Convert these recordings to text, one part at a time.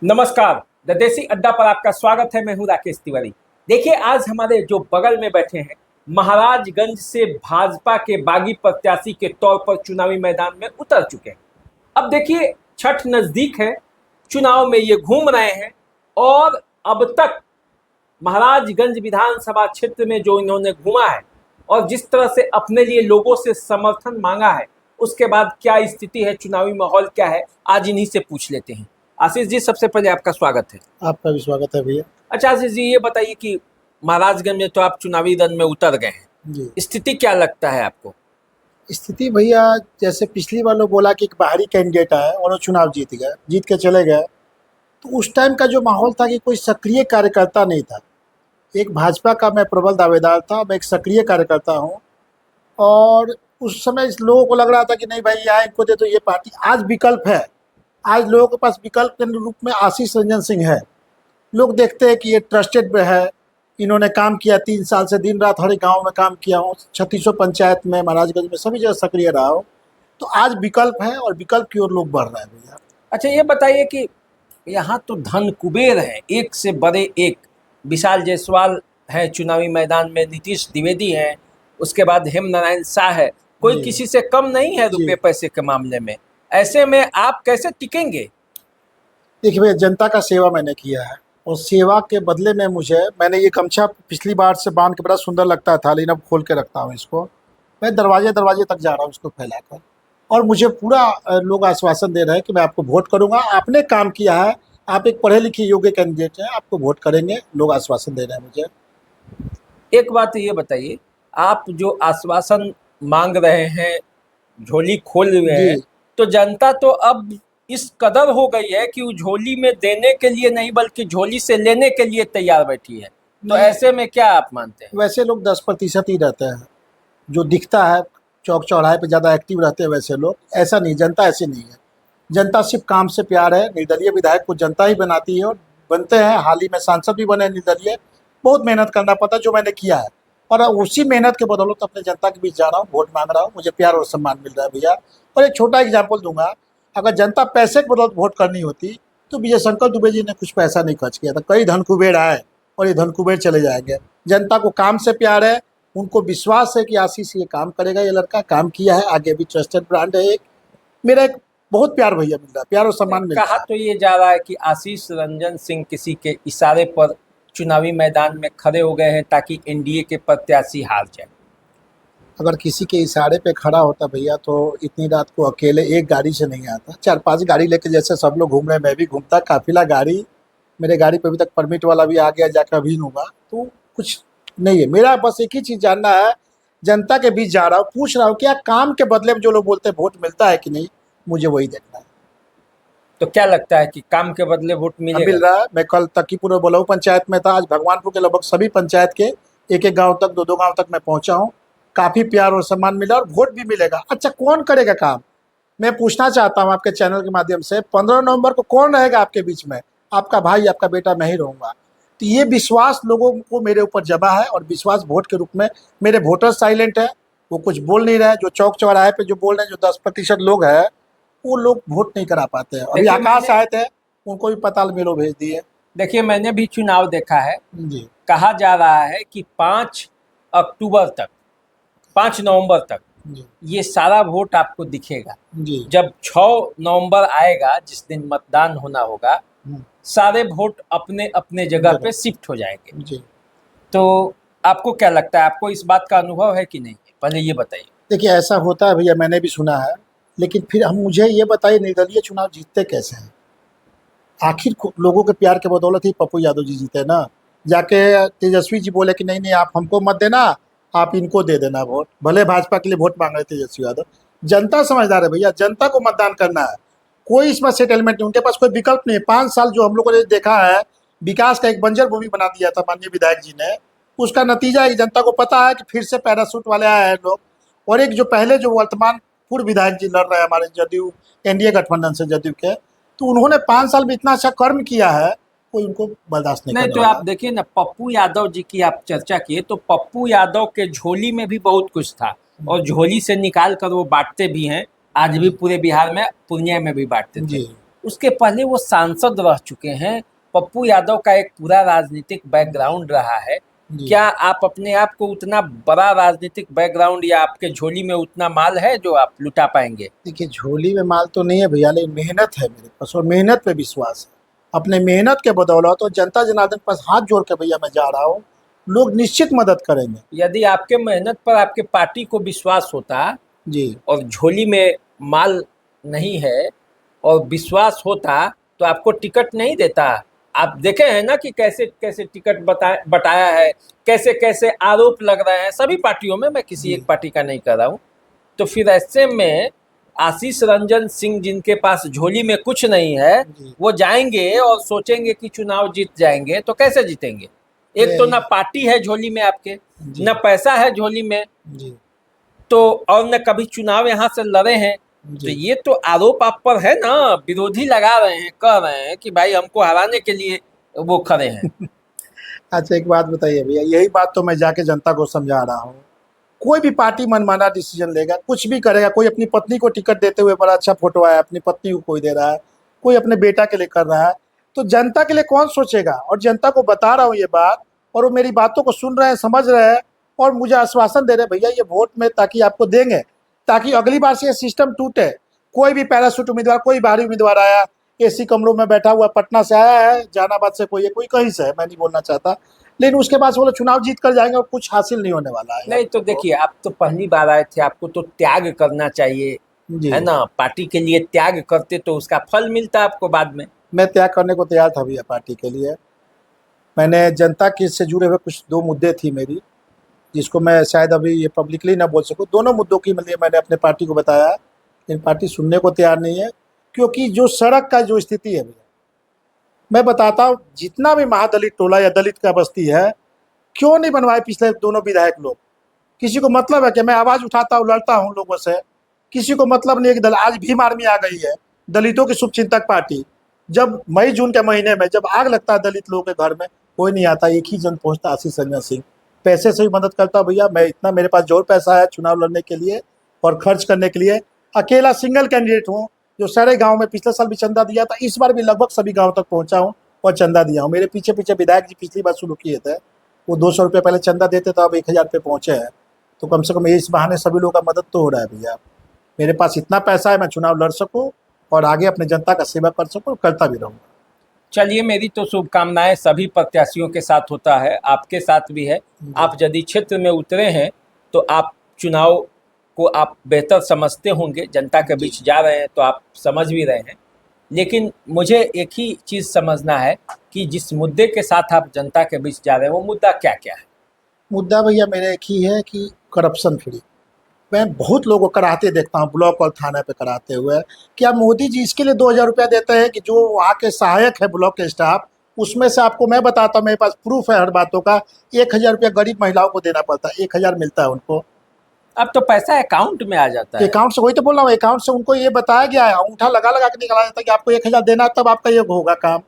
नमस्कार। द देसी अड्डा पर आपका स्वागत है। मैं हूं राकेश तिवारी। देखिए, आज हमारे जो बगल में बैठे हैं, महाराजगंज से भाजपा के बागी प्रत्याशी के तौर पर चुनावी मैदान में उतर चुके हैं। अब देखिए, छठ नजदीक है, चुनाव में ये घूम रहे हैं और अब तक महाराजगंज विधानसभा क्षेत्र में जो इन्होंने घूमा है और जिस तरह से अपने लिए लोगों से समर्थन मांगा है, उसके बाद क्या स्थिति है, चुनावी माहौल क्या है, आज इन्हीं से पूछ लेते हैं। आशीष जी, सबसे पहले आपका स्वागत है। आपका भी स्वागत है भैया। अच्छा आशीष जी, ये बताइए कि महाराजगंज में तो आप चुनावी रण में उतर गए हैं, जी, स्थिति क्या लगता है आपको? स्थिति भैया जैसे पिछली बार लोग बोला कि एक बाहरी कैंडिडेट आए और वो चुनाव जीत गए, जीत के चले गए, तो उस टाइम का जो माहौल था कि कोई सक्रिय कार्यकर्ता नहीं था। एक भाजपा का मैं प्रबल दावेदार था, मैं एक सक्रिय कार्यकर्ता हूँ और उस समय इस लोगों को लग रहा था कि नहीं भाई यहाँ इनको दे तो ये पार्टी। आज विकल्प है, आज लोगों के पास विकल्प के रूप में आशीष रंजन सिंह है। लोग देखते हैं कि ये ट्रस्टेड है, इन्होंने काम किया 3 साल से, दिन रात हर एक गाँव में काम किया हूँ, 3600 पंचायत में, महाराजगंज में सभी जगह सक्रिय रहा हूँ। तो आज विकल्प है और विकल्प की ओर लोग बढ़ रहे हैं भैया। अच्छा ये बताइए कि यहाँ तो धन कुबेर है, एक से बड़े एक। विशाल जायसवाल है चुनावी मैदान में, नीतीश द्विवेदी है, उसके बाद हेमनारायण शाह है। कोई जी। किसी से कम नहीं है रुपए जी। पैसे के मामले में। ऐसे में आप कैसे टिकेंगे? देखिए भैया, जनता का सेवा मैंने किया है और सेवा के बदले में मैंने ये गमछा पिछली बार से बांध के बड़ा सुंदर लगता था, लेकिन अब खोल के रखता हूँ इसको। मैं दरवाजे दरवाजे तक जा रहा हूँ इसको फैलाकर और मुझे पूरा लोग आश्वासन दे रहे हैं कि मैं आपको वोट करूँगा। आपने काम किया है, आप एक पढ़े लिखे योग्य कैंडिडेट हैं, आपको वोट करेंगे। लोग आश्वासन दे रहे हैं मुझे। एक बात ये बताइए, आप जो आश्वासन मांग रहे हैं, झोली खोल रहे हैं, जी। तो जनता तो अब इस कदर हो गई है कि वो झोली में देने के लिए नहीं बल्कि झोली से लेने के लिए तैयार बैठी है। तो नहीं। ऐसे में क्या आप मानते हैं? वैसे लोग 10% ही रहते हैं, जो दिखता है चौक चौराहे पे ज़्यादा एक्टिव रहते हैं वैसे लोग। ऐसा नहीं, जनता ऐसी नहीं है। जनता सिर्फ काम से प्यार है। निर्दलीय विधायक को जनता ही बनाती है और बनते हैं। हाल ही में सांसद भी बने निर्दलीय। बहुत मेहनत करना पड़ता है, जो मैंने किया है, और उसी मेहनत के बदौलत अपने जनता के बीच जा रहा हूँ, वोट मांग रहा हूँ। मुझे प्यार और सम्मान मिल रहा है भैया। और एक छोटा एग्जाम्पल दूंगा, अगर जनता पैसे के बदौलत वोट करनी होती तो विजय शंकर दुबे जी ने कुछ पैसा नहीं खर्च किया था। कई धन कुबेर आए और ये धन कुबेर चले जाएंगे। जनता को काम से प्यार है, उनको विश्वास है कि आशीष ये काम करेगा, ये लड़का काम किया है, आगे भी ट्रस्टेड ब्रांड है। एक मेरा एक बहुत प्यार भैया मिल रहा है, प्यार और सम्मान मिल रहा कहा है। तो ये जा रहा है कि आशीष रंजन सिंह किसी के इशारे पर चुनावी मैदान में खड़े हो गए हैं ताकि एनडीए के प्रत्याशी हार जाए। अगर किसी के इशारे पे खड़ा होता भैया तो इतनी रात को अकेले एक गाड़ी से नहीं आता, 4-5 गाड़ी लेके जैसे सब लोग घूम रहे हैं मैं भी घूमता। काफिला गाड़ी, मेरे गाड़ी पे अभी तक परमिट वाला भी आ गया, जाकर अभी लूँगा। तो कुछ नहीं है, मेरा बस एक ही चीज़ जानना है। जनता के बीच जा रहा हूँ, पूछ रहा हूँ क्या काम के बदले में जो लोग बोलते हैं वोट मिलता है कि नहीं, मुझे वही देखना है। तो क्या लगता है कि काम के बदले वोट अब मिलेगा? मिल रहा है। मैं कल तकीपुर और बलऊ पंचायत में था, आज भगवानपुर के लगभग सभी पंचायत के एक एक गांव तक, 2-2 गांव तक मैं पहुंचा हूं। काफी प्यार और सम्मान मिला और वोट भी मिलेगा। अच्छा, कौन करेगा काम? मैं पूछना चाहता हूं आपके चैनल के माध्यम से, 15 नवंबर को कौन रहेगा आपके बीच में? आपका भाई, आपका बेटा, मैं ही रहूंगा। तो ये विश्वास लोगों को मेरे ऊपर जमा है और विश्वास वोट के रूप में। मेरे वोटर साइलेंट है, वो कुछ बोल नहीं रहे। जो चौक चौराहे पे जो बोल रहे हैं, जो 10% लोग हैं, वो लोग वोट नहीं करा पाते हैं। अभी देखिए, आकाश आए थे, उनको भी पताल मेलो भेज दिए। देखिए मैंने भी चुनाव देखा है। जी। कहा जा रहा है कि 5 अक्टूबर तक, 5 नवंबर तक जी। ये सारा वोट आपको दिखेगा। जी। जब 6 नवंबर आएगा, जिस दिन मतदान होना होगा, सारे वोट अपने अपने जगह पे शिफ्ट हो जाएंगे। जी। तो आपको क्या लगता है, आपको इस बात का अनुभव है कि नहीं? पहले ये बताइए। देखिए, ऐसा होता है भैया, मैंने भी सुना है, लेकिन फिर हम मुझे ये बताइए निर्दलीय चुनाव जीतते कैसे हैं? आखिर लोगों के प्यार के बदौलत ही पप्पू यादव जी जीते ना। जाके तेजस्वी जी बोले कि नहीं नहीं आप हमको मत देना, आप इनको दे देना वोट। भले भाजपा के लिए वोट मांग रहे तेजस्वी यादव। जनता समझदार है भैया, जनता को मतदान करना है। कोई इसमें सेटलमेंट नहीं, उनके पास कोई विकल्प नहीं है। 5 साल जो हम लोगों ने देखा है, विकास का एक बंजर भूमि बना दिया था माननीय विधायक जी ने। उसका नतीजा है कि जनता को पता है कि फिर से पैरासूट वाले आए हैं लोग। और एक जो पहले जो वर्तमान पूर्व विधायक जी लड़ रहे हैं हमारे जदयू, एनडीए गठबंधन से जदयू के, तो उन्होंने 5 साल में इतना अच्छा कर्म किया है, कोई उनको बर्दाश्त नहीं नहीं करने तो वाला। आप देखिए ना, पप्पू यादव जी की आप चर्चा किए, तो पप्पू यादव के झोली में भी बहुत कुछ था और झोली से निकाल कर वो बांटते भी हैं। आज भी पूरे बिहार में, पूर्णिया में भी बांटते थे। जी। उसके पहले वो सांसद रह चुके हैं। पप्पू यादव का एक पूरा राजनीतिक बैकग्राउंड रहा है। जी क्या आप अपने आप को उतना बड़ा राजनीतिक बैकग्राउंड या आपके झोली में उतना माल है जो आप लुटा पाएंगे? देखिए, झोली में माल तो नहीं है भैया, लेकिन मेहनत है मेरे पास और मेहनत पे विश्वास है। अपने मेहनत के बदौलत और जनता जनार्दन के पास हाथ जोड़ के भैया मैं जा रहा हूँ, लोग निश्चित मदद करेंगे। यदि आपके मेहनत पर आपके पार्टी को विश्वास होता जी और झोली में माल नहीं है और विश्वास होता तो आपको टिकट नहीं देता। आप देखे हैं ना कि कैसे कैसे टिकट बटाया है, कैसे कैसे आरोप लग रहे हैं सभी पार्टियों में, मैं किसी जी एक पार्टी का नहीं कर रहा हूँ। तो फिर ऐसे में आशीष रंजन सिंह जिनके पास झोली में कुछ नहीं है, जी वो जाएंगे और सोचेंगे कि चुनाव जीत जाएंगे, तो कैसे जीतेंगे? एक तो ये- ना पार्टी है झोली में आपके, जी ना पैसा है झोली में, जी तो और न कभी चुनाव यहाँ से लड़े हैं। तो जी ये तो आरोप आप पर है ना, विरोधी लगा रहे हैं, कह रहे हैं कि भाई हमको हराने के लिए वो खड़े हैं। अच्छा, एक बात बताइए भैया, यही बात तो मैं जाके जनता को समझा रहा हूँ। कोई भी पार्टी मनमाना डिसीजन लेगा, कुछ भी करेगा, कोई अपनी पत्नी को टिकट देते हुए बड़ा अच्छा फोटो आया, अपनी पत्नी को कोई दे रहा है, कोई अपने बेटा के लिए कर रहा है, तो जनता के लिए कौन सोचेगा? और जनता को बता रहा हूँ ये बात, और वो मेरी बातों को सुन रहे हैं, समझ रहे हैं, और मुझे आश्वासन दे रहे हैं भैया ये वोट में ताकि आपको देंगे, ताकि अगली बार से ये सिस्टम टूटे। कोई भी पैराशूट उम्मीदवार, कोई बाहरी उम्मीदवार आया, एसी कमरों में बैठा हुआ, पटना से आया है, जहानाबाद से कोई है, कोई कहीं से है, मैं नहीं बोलना चाहता, लेकिन उसके बाद वो लोग चुनाव जीत कर जाएंगे और कुछ हासिल नहीं होने वाला है नहीं तो देखिए, आप तो पहली बार आए थे, आपको तो त्याग करना चाहिए, जी। है ना? पार्टी के लिए त्याग करते तो उसका फल मिलता आपको बाद में। मैं त्याग करने को तैयार था भैया पार्टी के लिए। मैंने जनता के से जुड़े हुए कुछ 2 मुद्दे थी मेरी, जिसको मैं शायद अभी ये पब्लिकली ना बोल सकूँ। दोनों मुद्दों की मतलब मैंने अपने पार्टी को बताया, लेकिन पार्टी सुनने को तैयार नहीं है, क्योंकि जो सड़क का जो स्थिति है भैया, मैं बताता हूँ, जितना भी महादलित टोला या दलित का बस्ती है, क्यों नहीं बनवाए पिछले दोनों विधायक लोग? किसी को मतलब है कि मैं आवाज़ उठाता हूँ, लड़ता हूँ लोगों से, किसी को मतलब नहीं है कि दल आज भीम आर्मी आ गई है, दलितों की शुभचिंतक पार्टी। जब मई जून के महीने में जब आग लगता है दलित लोगों के घर में, कोई नहीं आता, एक ही जन पहुंचता, आशीष रंजन सिंह। पैसे से भी मदद करता हूं भैया मैं, इतना मेरे पास जोर पैसा है चुनाव लड़ने के लिए और खर्च करने के लिए। अकेला सिंगल कैंडिडेट हूँ जो सारे गाँव में पिछले साल भी चंदा दिया था, इस बार भी लगभग सभी गाँव तक पहुंचा हूँ और चंदा दिया हूँ। मेरे पीछे पीछे विधायक जी पिछली बार शुरू किए थे, वो 200 रुपये पहले चंदा देते थे, अब 1000 रुपये पहुंचे हैं। तो कम से कम इस बहाने सभी लोगों का मदद तो हो रहा है भैया। मेरे पास इतना पैसा है, मैं चुनाव लड़ सकूं और आगे अपने जनता का सेवा कर सकूं, करता भी रहूंगा। चलिए, मेरी तो शुभकामनाएं सभी प्रत्याशियों के साथ होता है, आपके साथ भी है। जी आप यदि क्षेत्र में उतरे हैं तो आप चुनाव को आप बेहतर समझते होंगे, जनता के जी बीच जा रहे हैं तो आप समझ भी रहे हैं। लेकिन मुझे एक ही चीज़ समझना है कि जिस मुद्दे के साथ आप जनता के बीच जा रहे हैं वो मुद्दा क्या क्या है? मुद्दा भैया मेरा एक ही है कि करप्शन फ्री। मैं बहुत लोगों को कराते देखता हूँ, ब्लॉक और थाना पे कराते हुए। क्या मोदी जी इसके लिए 2000 रुपया देते हैं कि जो वहाँ के सहायक है ब्लॉक के स्टाफ, उसमें से आपको मैं बताता हूँ, मेरे पास प्रूफ है हर बातों का, 1000 रुपया गरीब महिलाओं को देना पड़ता है, 1000 मिलता है उनको अब तो पैसा अकाउंट में आ जाता है। अकाउंट से। वही तो बोल रहा हूँ, अकाउंट से उनको ये बताया गया है, अंगूठा लगा लगा के निकाला जाता है कि आपको 1000 देना है, तब आपका ये होगा काम।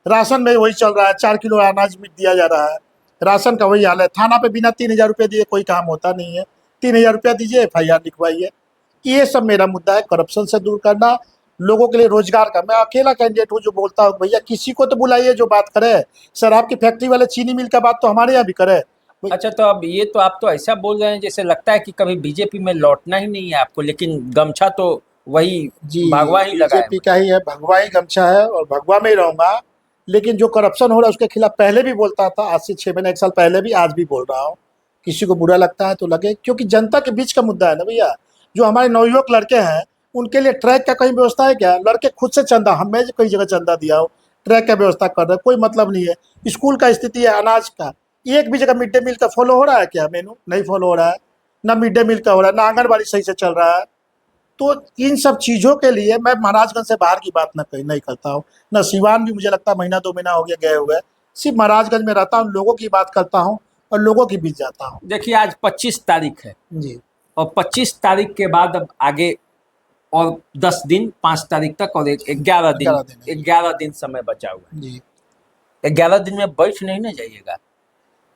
राशन में वही चल रहा है, 4 किलो अनाज में दिया जा रहा है, राशन का वही हाल है। थाना पे बिना 3000 रुपये दिए कोई काम होता नहीं है, 3000 रुपया दीजिए, FIR लिखवाइए। ये सब मेरा मुद्दा है, करप्शन से दूर करना, लोगों के लिए रोजगार का। मैं अकेला कैंडिडेट हूँ जो बोलता हूँ भैया किसी को तो बुलाइए जो बात करे। शराब की फैक्ट्री वाले चीनी मिल का बात तो हमारे यहाँ भी करे। अच्छा, तो अब ये तो आप तो ऐसा बोल रहे हैं जैसे लगता है कि कभी बीजेपी में लौटना ही नहीं है आपको, लेकिन गमछा तो वही जी, भगवा ही लगाए बीजेपी का ही है, भगवा ही गमछा है और भगवा में ही रहूंगा। लेकिन जो करप्शन हो रहा है उसके खिलाफ पहले भी बोलता था, आज से 6 महीने 1 साल पहले भी, आज भी बोल रहा हूँ। किसी को बुरा लगता है तो लगे, क्योंकि जनता के बीच का मुद्दा है ना भैया। जो हमारे नवयुवक लड़के हैं उनके लिए ट्रैक का कहीं व्यवस्था है क्या? लड़के खुद से चंदा, मैं कई जगह चंदा दिया हो, ट्रैक का व्यवस्था कर रहे, कोई मतलब नहीं है। स्कूल का स्थिति है, अनाज का, एक भी जगह मिड डे मील का फॉलो हो रहा है क्या? मेनू नहीं फॉलो हो रहा है, ना मिड डे मील का हो रहा है, ना आंगनबाड़ी सही से चल रहा है। तो इन सब चीज़ों के लिए मैं महाराजगंज से बाहर की बात नहीं करता हूँ, ना सिवान भी, मुझे लगता है महीना 2 महीना हो गया गए हुए। सिर्फ महाराजगंज में रहता हूँ, लोगों की बात करता हूँ और लोगों के बीच जाता हूँ। देखिए, आज 25 तारीख है जी और 25 तारीख के बाद अब आगे और 10 दिन, 5 तारीख तक और एक 11 दिन, 11 दिन है। 11 दिन समय बचा हुआ जी है। 11 दिन में बैठ नहीं ना जाइएगा।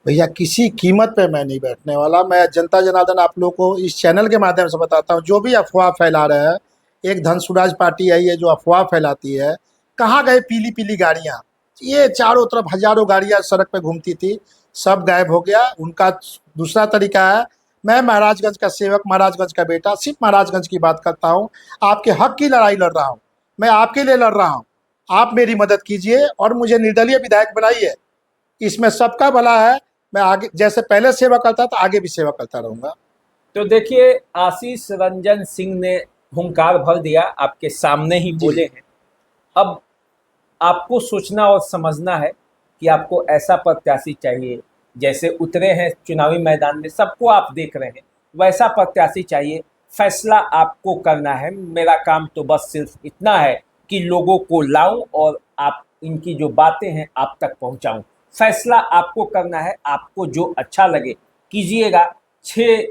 भैया, किसी कीमत पे मैं नहीं बैठने वाला। मैं जनता जनार्दन आप लोगों को इस चैनल के माध्यम से बताता हूँ, जो भी अफवाह फैला रहे हैं एक धनसुराज पार्टी आई है जो अफवाह फैलाती है। कहाँ गए पीली पीली गाड़ियाँ? ये चारों तरफ हजारों गाड़ियाँ सड़क पे घूमती थी, सब गायब हो गया। उनका दूसरा तरीका है, मैं महाराजगंज का सेवक, महाराजगंज का बेटा, सिर्फ महाराजगंज की बात करता हूँ, आपके हक की लड़ाई लड़ रहा हूँ, मैं आपके लिए लड़ रहा हूँ, आप मेरी मदद कीजिए और मुझे निर्दलीय विधायक बनाइए। इसमें सबका भला है। मैं आगे जैसे पहले सेवा करता था, आगे भी सेवा करता रहूंगा। तो देखिए, आशीष रंजन सिंह ने हुंकार भर दिया, आपके सामने ही जी। बोले हैं। अब आपको सोचना और समझना है कि आपको ऐसा प्रत्याशी चाहिए, जैसे उतरे हैं चुनावी मैदान में, सबको आप देख रहे हैं, वैसा प्रत्याशी चाहिए। फैसला आपको करना है। मेरा काम तो बस सिर्फ इतना है कि लोगों को लाऊं और आप इनकी जो बातें हैं आप तक पहुंचाऊं। फैसला आपको करना है, आपको जो अच्छा लगे कीजिएगा। 6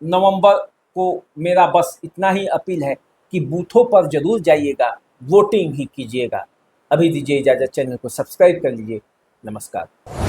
नवंबर को मेरा बस इतना ही अपील है कि बूथों पर जरूर जाइएगा, वोटिंग ही कीजिएगा। अभी दीजिए इजाज़त, चैनल को सब्सक्राइब कर लीजिए। नमस्कार।